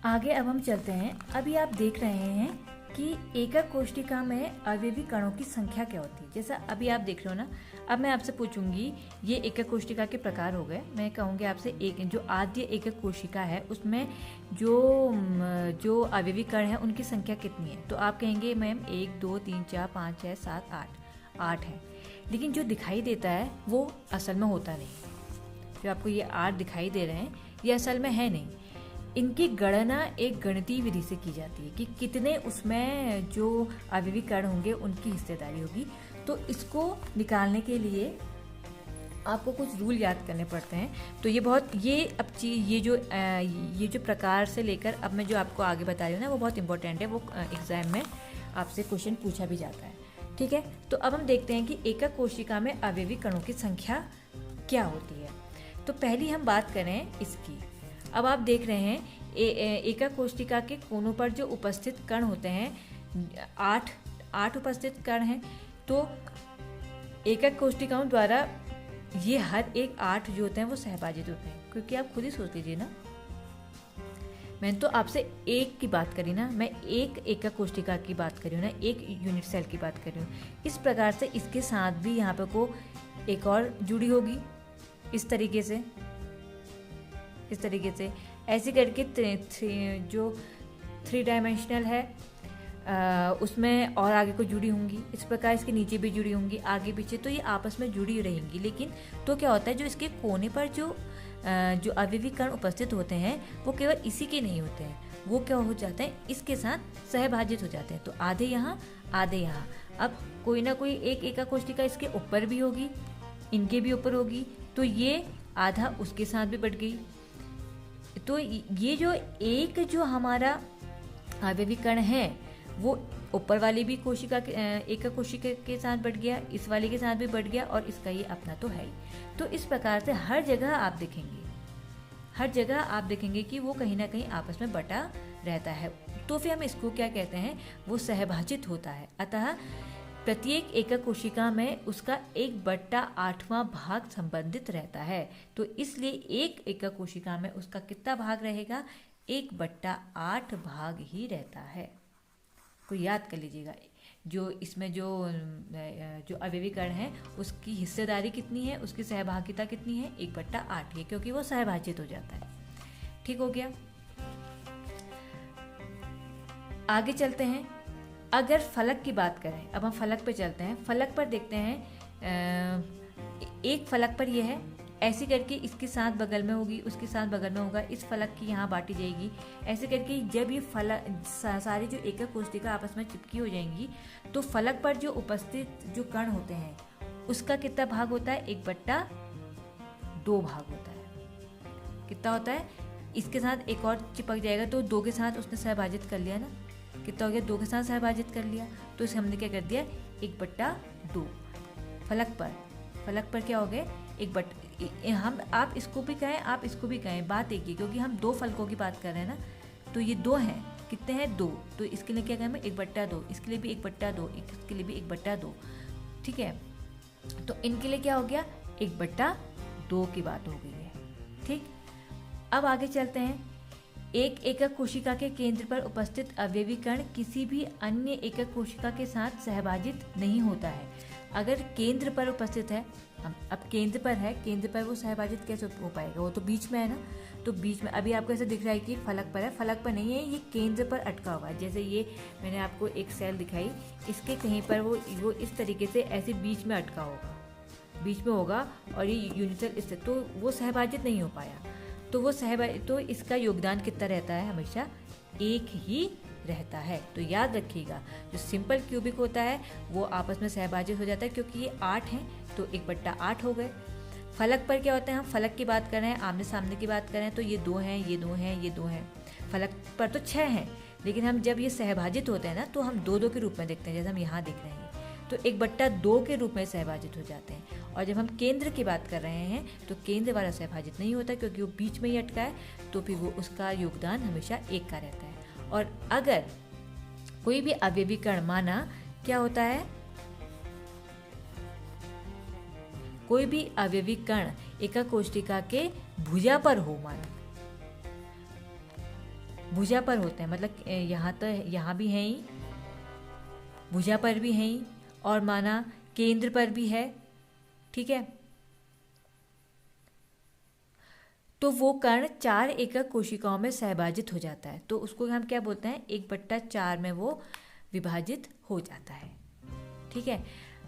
आगे अब हम चलते हैं। अभी आप देख रहे हैं कि एकक कोशिका में अवयवी कणों की संख्या क्या होती है। जैसा अभी आप देख रहे हो ना, अब मैं आपसे पूछूंगी, ये एकक कोशिका के प्रकार हो गए। मैं कहूँगी आपसे एक जो आद्य एकक कोशिका है उसमें जो अवयवी कण है उनकी संख्या कितनी है। तो आप कहेंगे मैम 1 2 3 4 5 6 7 8 है। लेकिन जो दिखाई देता है वो असल में होता नहीं। जो आपको ये 8 दिखाई दे रहे हैं ये असल में है नहीं। इनकी गणना एक गणितीय विधि से की जाती है कि कितने उसमें जो अवयवी कण होंगे उनकी हिस्सेदारी होगी। तो इसको निकालने के लिए आपको कुछ रूल याद करने पड़ते हैं। तो ये जो प्रकार से लेकर अब मैं जो आपको आगे बता रही हूँ ना वो बहुत इंपॉर्टेंट है। वो एग्जाम में आपसे क्वेश्चन पूछा भी जाता है। ठीक है, तो अब हम देखते हैं कि एकक कोशिका में अवयवी कणों की संख्या क्या होती है। तो पहली हम बात करें इसकी। अब आप देख रहे हैं एकक कोशिका के कोनों पर जो उपस्थित कण होते हैं 8 उपस्थित कण हैं। तो एकक कोशिकाओं द्वारा ये हर एक 8 जो होते हैं वो सहभाजित होते हैं। क्योंकि आप खुद ही सोच लीजिए ना, मैंने तो आपसे एक की बात करी ना, मैं एक एकक कोशिका की बात करी हूँ ना, एक यूनिट सेल की बात करी हूँ। इस प्रकार से इसके साथ भी यहाँ पे को एक और जुड़ी होगी इस तरीके से ऐसे करके जो 3 डायमेंशनल है उसमें और आगे को जुड़ी होंगी। इस प्रकार इसके नीचे भी जुड़ी होंगी, आगे पीछे, तो ये आपस में जुड़ी रहेंगी। लेकिन तो क्या होता है, जो इसके कोने पर जो अवयवी कण उपस्थित होते हैं वो केवल इसी के नहीं होते हैं, वो क्या हो जाते हैं, इसके साथ सहभाजित हो जाते हैं। तो आधे यहाँ आधे यहाँ। अब कोई ना कोई एक एकक कोशिका इसके ऊपर भी होगी, इनके भी ऊपर होगी, तो ये आधा उसके साथ भी बढ़ गई। तो ये जो हमारा अवयवी कण है वो ऊपर वाली भी कोशिका एकक कोशिका के साथ बढ़ गया, इस वाले के साथ भी बढ़ गया, और इसका ये अपना तो है ही। तो इस प्रकार से हर जगह आप देखेंगे कि वो कहीं ना कहीं आपस में बटा रहता है। तो फिर हम इसको क्या कहते हैं, वो सहभाजित होता है। अतः प्रत्येक एकक कोशिका में उसका 1/8वां भाग संबंधित रहता है। तो इसलिए एक एकक कोशिका में उसका कितना भाग रहेगा, 1/8 भाग ही रहता है। को याद कर लीजिएगा। जो इसमें जो अवयवी कण है उसकी हिस्सेदारी कितनी है, उसकी सहभागिता कितनी है, 1/8 है, क्योंकि वो सहभाजित हो जाता है। ठीक हो गया। आगे चलते हैं। अगर फलक की बात करें, अब हम फलक पर चलते हैं। फलक पर देखते हैं, एक फलक पर यह है, ऐसे करके इसके साथ बगल में होगी, उसके साथ बगल में होगा, इस फलक की यहाँ बांटी जाएगी। ऐसे करके जब ये फलक सारी जो एकक कोशिका आपस में चिपकी हो जाएंगी तो फलक पर जो उपस्थित जो कण होते हैं उसका कितना भाग होता है, 1/2 भाग होता है। कितना होता है, इसके साथ एक और चिपक जाएगा तो 2 के साथ उसने सहभाजित कर लिया ना, कितना हो गया, 2 के साथ सहभाजित कर लिया। तो इसे हमने क्या कर दिया, 1/2 फलक पर क्या हो गए, आप इसको भी कहें, आप इसको भी कहें, बात एक ही, क्योंकि हम 2 फलकों की बात कर रहे हैं ना। तो ये 2 हैं, कितने हैं, 2। तो इसके लिए क्या कहें, 1/2, इसके लिए भी 1/2, इसके लिए भी 1/2। ठीक है, तो इनके लिए क्या हो गया, 1/2 की बात हो गई है। ठीक, अब आगे चलते हैं। एक एकक कोशिका के केंद्र पर उपस्थित अवयवी कण किसी भी अन्य एकक कोशिका के साथ सहभाजित नहीं होता है। अगर केंद्र पर उपस्थित है, अब केंद्र पर है, केंद्र पर वो सहभाजित कैसे हो पाएगा, वो तो बीच में है ना। तो बीच में अभी आपको ऐसा दिख रहा है कि फलक पर है, फलक पर नहीं है, ये केंद्र पर अटका हुआ है। जैसे ये मैंने आपको एक सेल दिखाई, इसके कहीं पर वो इस तरीके से ऐसे बीच में अटका होगा, बीच में होगा, और ये यूनिसेल स्थित, तो वो सहभाजित नहीं हो पाया। तो इसका योगदान कितना रहता है, हमेशा 1 ही रहता है। तो याद रखिएगा, जो सिंपल क्यूबिक होता है वो आपस में सहभाजित हो जाता है, क्योंकि ये 8 हैं तो 1/8 हो गए। फलक पर क्या होता है, हम फलक की बात कर रहे हैं, आमने सामने की बात कर रहे हैं, तो ये 2 हैं, ये 2 हैं, ये 2 हैं। फलक पर तो 6 हैं, लेकिन हम जब ये सहभाजित होते हैं ना तो हम 2-2 के रूप में देखते हैं, जैसे हम यहाँ देख रहे हैं, तो 1/2 के रूप में सहभाजित हो जाते हैं। और जब हम केंद्र की बात कर रहे हैं तो केंद्र वाला सहभाजित नहीं होता, क्योंकि वो बीच में ही अटका है, तो फिर वो उसका योगदान हमेशा 1 का रहता है। और अगर कोई भी अवयवी कण, माना क्या होता है, कोई भी अवयवी कण एकक कोशिका के भुजा पर हो, माना भुजा पर होते हैं, मतलब यहाँ तो यहाँ भी है ही, भुजा पर भी है ही, और माना केंद्र पर भी है, ठीक है। तो वो कण 4 एकक कोशिकाओं में सहभाजित हो जाता है, तो उसको हम क्या बोलते हैं, 1/4 में वो विभाजित हो जाता है, ठीक है।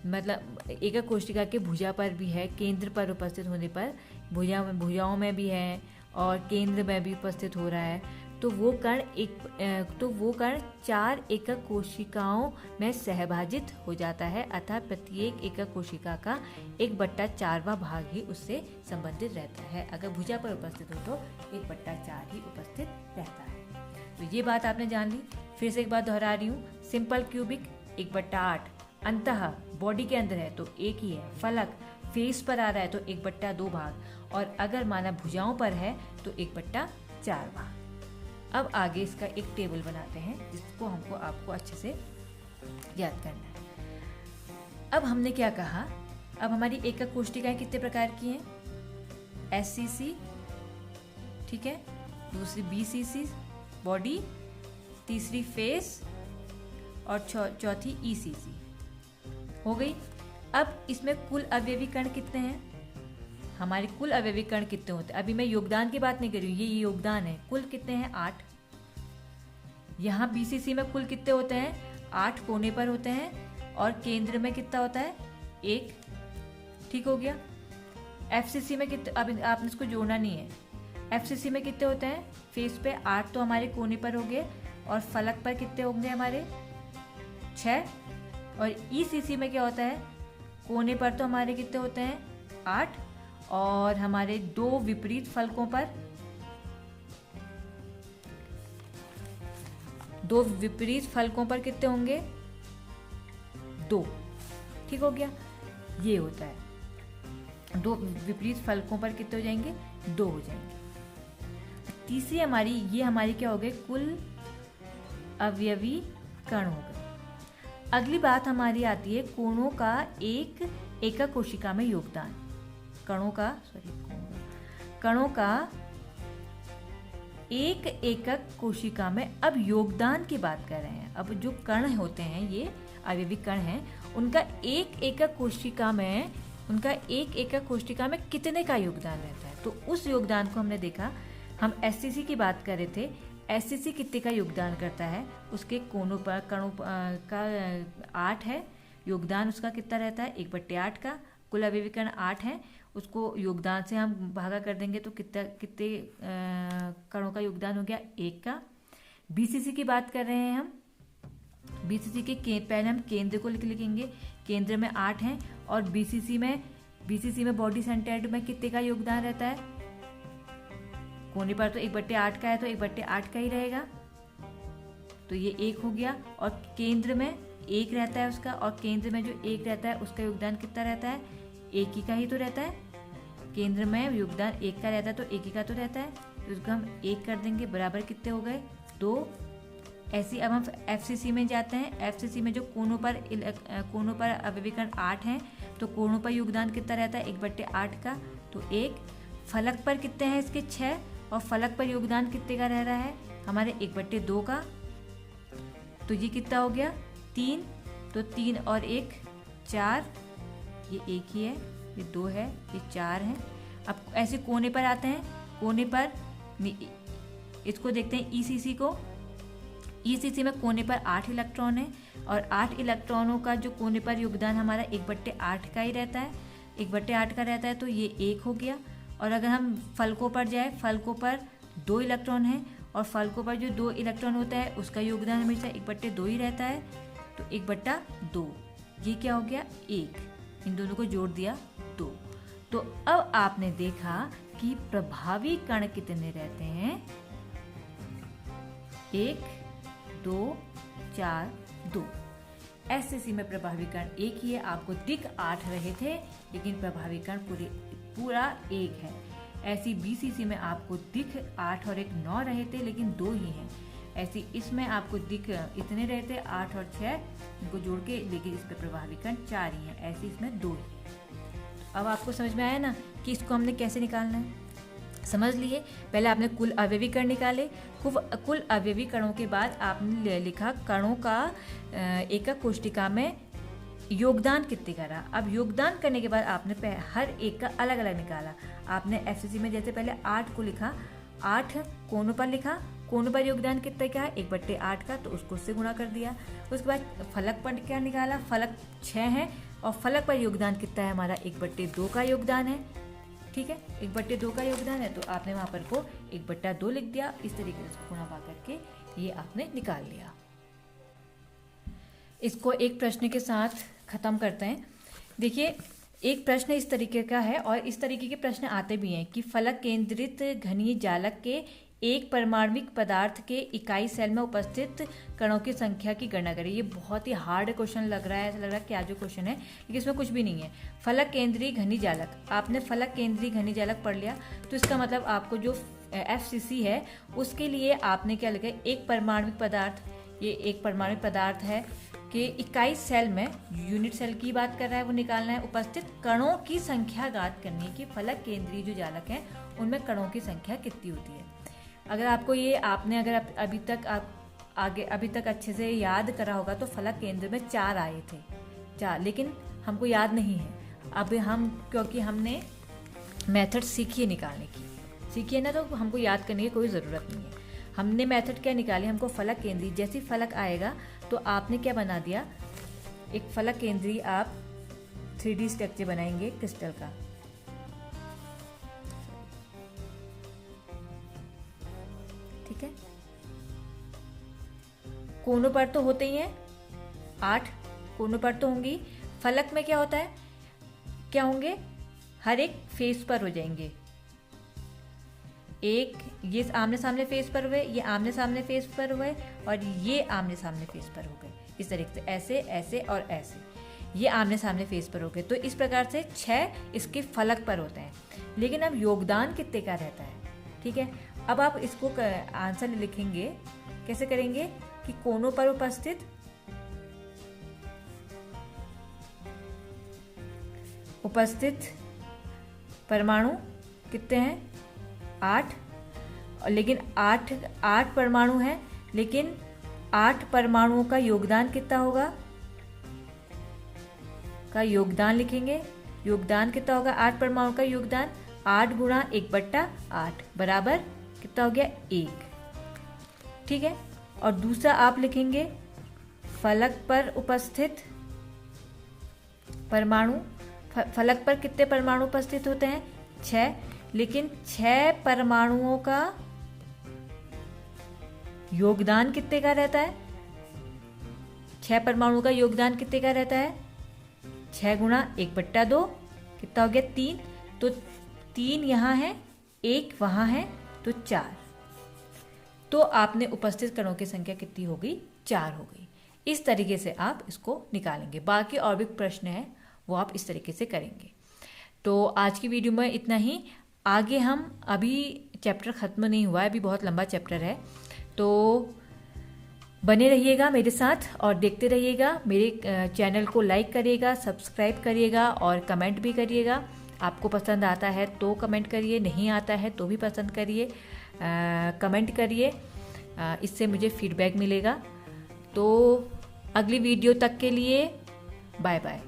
मतलब एकक कोशिका के भुजा पर भी है, केंद्र पर उपस्थित होने पर भुजाओं में भी है और केंद्र में भी उपस्थित हो रहा है, तो वो कण 4 एकक कोशिकाओं में सहभाजित हो जाता है, अर्थात प्रत्येक एकक कोशिका का 1/4वां भाग ही उससे संबंधित रहता है। अगर भुजा पर उपस्थित हो तो 1/4 ही उपस्थित रहता है। तो ये बात आपने जान ली। फिर से एक बात दोहरा रही हूँ, सिंपल क्यूबिक 1/8, अंतः बॉडी के अंदर है तो एक ही है, फलक फेस पर आ रहा है तो 1/2 भाग, और अगर माना भुजाओं पर है तो 1/4 भाग। अब आगे इसका एक टेबल बनाते हैं जिसको आपको अच्छे से याद करना है। अब हमने क्या कहा, अब हमारी एकक कोशिकाएं कितने प्रकार की हैं, SCC, ठीक है, दूसरी BCC बॉडी, तीसरी फेस और चौथी ECC हो गई। अब इसमें कुल अवयवी कण कितने हैं, हमारे कुल अवयवी कण कितने होते हैं, अभी मैं योगदान की बात नहीं कर रही हूँ, ये योगदान है, कुल कितने हैं 8। यहाँ BCC में कुल कितने होते हैं, 8 कोने पर होते हैं, और केंद्र में कितना होता है, 1, ठीक हो गया। FCC में कितने, अब आपने इसको जोड़ना नहीं है, FCC में कितने होते हैं, फेस पे 8 तो हमारे कोने पर हो गए, और फलक पर कितने होंगे हमारे 6, और ECC में क्या होता है, कोने पर तो हमारे कितने होते हैं 8, और हमारे 2 विपरीत फलकों पर, 2 विपरीत फलकों पर कितने होंगे 2, ठीक हो गया। ये होता है 2 विपरीत फलकों पर कितने हो जाएंगे 2 हो जाएंगे। तीसरी ये हमारी क्या हो गई, कुल अवयवी कण हो गए। अगली बात हमारी आती है कोणों का एक एकक कोशिका में योगदान, कणों का एक एकक कोशिका में, अब योगदान की बात कर रहे हैं। अब जो कण होते हैं, ये अवयवी कण हैं, उनका एक एकक कोशिका में कितने का योगदान रहता है, तो उस योगदान को हमने देखा। हम SCC की बात कर रहे थे, SCC कितने का योगदान करता है, उसके कोनों पर कणों का 8 है, योगदान उसका कितना रहता है 1/8 का, कुल अवयवी कण 8 है, उसको योगदान से हम भागा कर देंगे तो कितने कणों का योगदान हो गया 1 का। BCC की बात कर रहे हैं हम, BCC के पहले हम केंद्र को लिखेंगे, केंद्र में 8 हैं, और BCC में बॉडी सेंटर्ड में कितने का योगदान रहता है, कोने पर तो 1/8 का है तो 1/8 का ही रहेगा, तो ये 1 हो गया। और केंद्र में 1 रहता है उसका, और केंद्र में जो 1 रहता है उसका योगदान कितना रहता है, 1 ही का ही तो रहता है, केंद्र में योगदान 1 का रहता है तो 1 ही का तो रहता है, तो उसको हम 1 कर देंगे, बराबर कितने हो गए 2। ऐसे अब हम FCC में जाते हैं, FCC में जो कोनों पर अवयवी कण 8 हैं, तो कोनों पर योगदान कितना रहता है 1/8 का, तो 1। फलक पर कितने हैं इसके 6, और फलक पर योगदान कितने का रह रहा है हमारे 1/2 का, तो ये कितना हो गया 3, तो 3 और 1 4, ये 1 ही है, ये 2 है, ये 4 है। अब ऐसे कोने पर आते हैं, कोने पर इसको देखते हैं ECC को, ECC में कोने पर 8 इलेक्ट्रॉन है, और 8 इलेक्ट्रॉनों का जो कोने पर योगदान हमारा 1/8 का ही रहता है, 1/8 का रहता है, तो ये 1 हो गया। और अगर हम फलकों पर जाए, फलकों पर 2 इलेक्ट्रॉन हैं, और फलकों पर जो 2 इलेक्ट्रॉन होता है उसका योगदान हमेशा 1/2 ही रहता है, तो 1/2, ये क्या हो गया 1, इन दोनों को जोड़ दिया 2। तो अब आपने देखा कि प्रभावी कण कितने रहते हैं, 1 2 4 2। SCC में प्रभावी कण 1 ही है, आपको दिख 8 रहे थे लेकिन प्रभावी कण पूरा 1 है। ऐसी BCC में आपको दिख 8 और 1 9 रहे थे लेकिन 2 ही हैं। ऐसी इसमें आपको दिख इतने रहते 8 और 6, इनको जोड़ के, लेकिन इस पर प्रभावी कण 4 ही हैं, ऐसे इसमें 2 ही है। अब आपको समझ में आया ना कि इसको हमने कैसे निकालना है। समझ लिए। पहले आपने कुल अवयवी कण निकाले, कुल अवयवी कणों के बाद आपने लिखा कणों का एकक कोष्टिका में योगदान कितने का रहा। अब योगदान करने के बाद आपने हर एक का अलग अलग निकाला। आपने एफसीसी में जैसे पहले 8 को लिखा, 8 कोनों पर लिखा, कोनों पर योगदान कितने का है 1/8 का, तो उसको उससे गुणा कर दिया। उसके बाद फलक पर क्या निकाला, फलक 6 है और फलक पर योगदान कितना है हमारा 1/2 का योगदान है। ठीक है, 1/2 का योगदान है, तो आपने वहाँ पर को 1/2 लिख दिया। इस तरीके से गुणा पा करके ये आपने निकाल लिया। इसको एक प्रश्न के साथ खत्म करते हैं। देखिए, एक प्रश्न इस तरीके का है और इस तरीके के प्रश्न आते भी हैं कि फलक केंद्रित घनीय जालक के एक परमाणविक पदार्थ के इकाई सेल में उपस्थित कणों की संख्या की गणना करें। ये बहुत ही हार्ड क्वेश्चन लग रहा है, ऐसा लग रहा है क्या जो क्वेश्चन है, लेकिन इसमें कुछ भी नहीं है। फलक केंद्रीय घनीय जालक, आपने फलक केंद्रीय घनीय जालक पढ़ लिया, तो इसका मतलब आपको जो एफसीसी है उसके लिए आपने क्या लिखा है, एक परमाणविक पदार्थ, ये एक परमाणविक पदार्थ है कि इकाई सेल में, यूनिट सेल की बात कर रहा है, वो निकालना है, उपस्थित कणों की संख्या ज्ञात करनी है कि फलक केंद्रीय जो जालक हैं उनमें कणों की संख्या कितनी होती है। अगर आपको ये आपने अगर अभी तक अच्छे से याद करा होगा तो फलक केंद्र में 4 आए थे, 4, लेकिन हमको याद नहीं है। अब हम, क्योंकि हमने मेथड सीखी है निकालने की, सीखी है ना, तो हमको याद करने की कोई ज़रूरत नहीं है। हमने मेथड क्या निकाली, हमको फलक केंद्रीय, जैसे फलक आएगा तो आपने क्या बना दिया, एक फलक केंद्रीय आप 3D स्ट्रक्चर बनाएंगे क्रिस्टल का। ठीक है, कोनों पर तो होते ही हैं, 8 कोनों पर तो होंगी। फलक में क्या होता है, क्या होंगे, हर एक फेस पर हो जाएंगे। एक ये आमने सामने फेस पर हुए, ये आमने सामने फेस पर हुए और ये आमने सामने फेस पर हो गए। इस तरीके से ऐसे ऐसे और ऐसे ये आमने सामने फेस पर हो गए। तो इस प्रकार से 6 इसके फलक पर होते हैं। लेकिन अब योगदान कितने का रहता है। ठीक है, अब आप इसको आंसर लिखेंगे, कैसे करेंगे कि कोनों पर उपस्थित परमाणु कितने हैं, 8, लेकिन 8 परमाणु हैं, लेकिन 8 परमाणुओं का योगदान कितना होगा, का योगदान लिखेंगे। योगदान कितना होगा, 8 परमाणु का योगदान 8 गुणा 1/8 बराबर कितना हो गया, 1। ठीक है, और दूसरा आप लिखेंगे फलक पर उपस्थित परमाणु, फलक पर कितने परमाणु उपस्थित होते हैं, 6, लेकिन 6 परमाणुओं का योगदान कितने का रहता है, 6 परमाणुओं का योगदान कितने का रहता है, 6 गुणा 1/2 कितना हो गया, 3। तो 3 यहाँ है, 1 वहाँ है, तो 4। तो आपने उपस्थित कणों की संख्या कितनी हो गई, 4 हो गई। इस तरीके से आप इसको निकालेंगे। बाकी और भी प्रश्न है वो आप इस तरीके से करेंगे। तो आज की वीडियो में इतना ही। आगे हम, अभी चैप्टर ख़त्म नहीं हुआ है, अभी बहुत लंबा चैप्टर है, तो बने रहिएगा मेरे साथ और देखते रहिएगा। मेरे चैनल को लाइक करिएगा, सब्सक्राइब करिएगा और कमेंट भी करिएगा। आपको पसंद आता है तो कमेंट करिए, नहीं आता है तो भी पसंद करिए, कमेंट करिए, इससे मुझे फीडबैक मिलेगा। तो अगली वीडियो तक के लिए बाय बाय।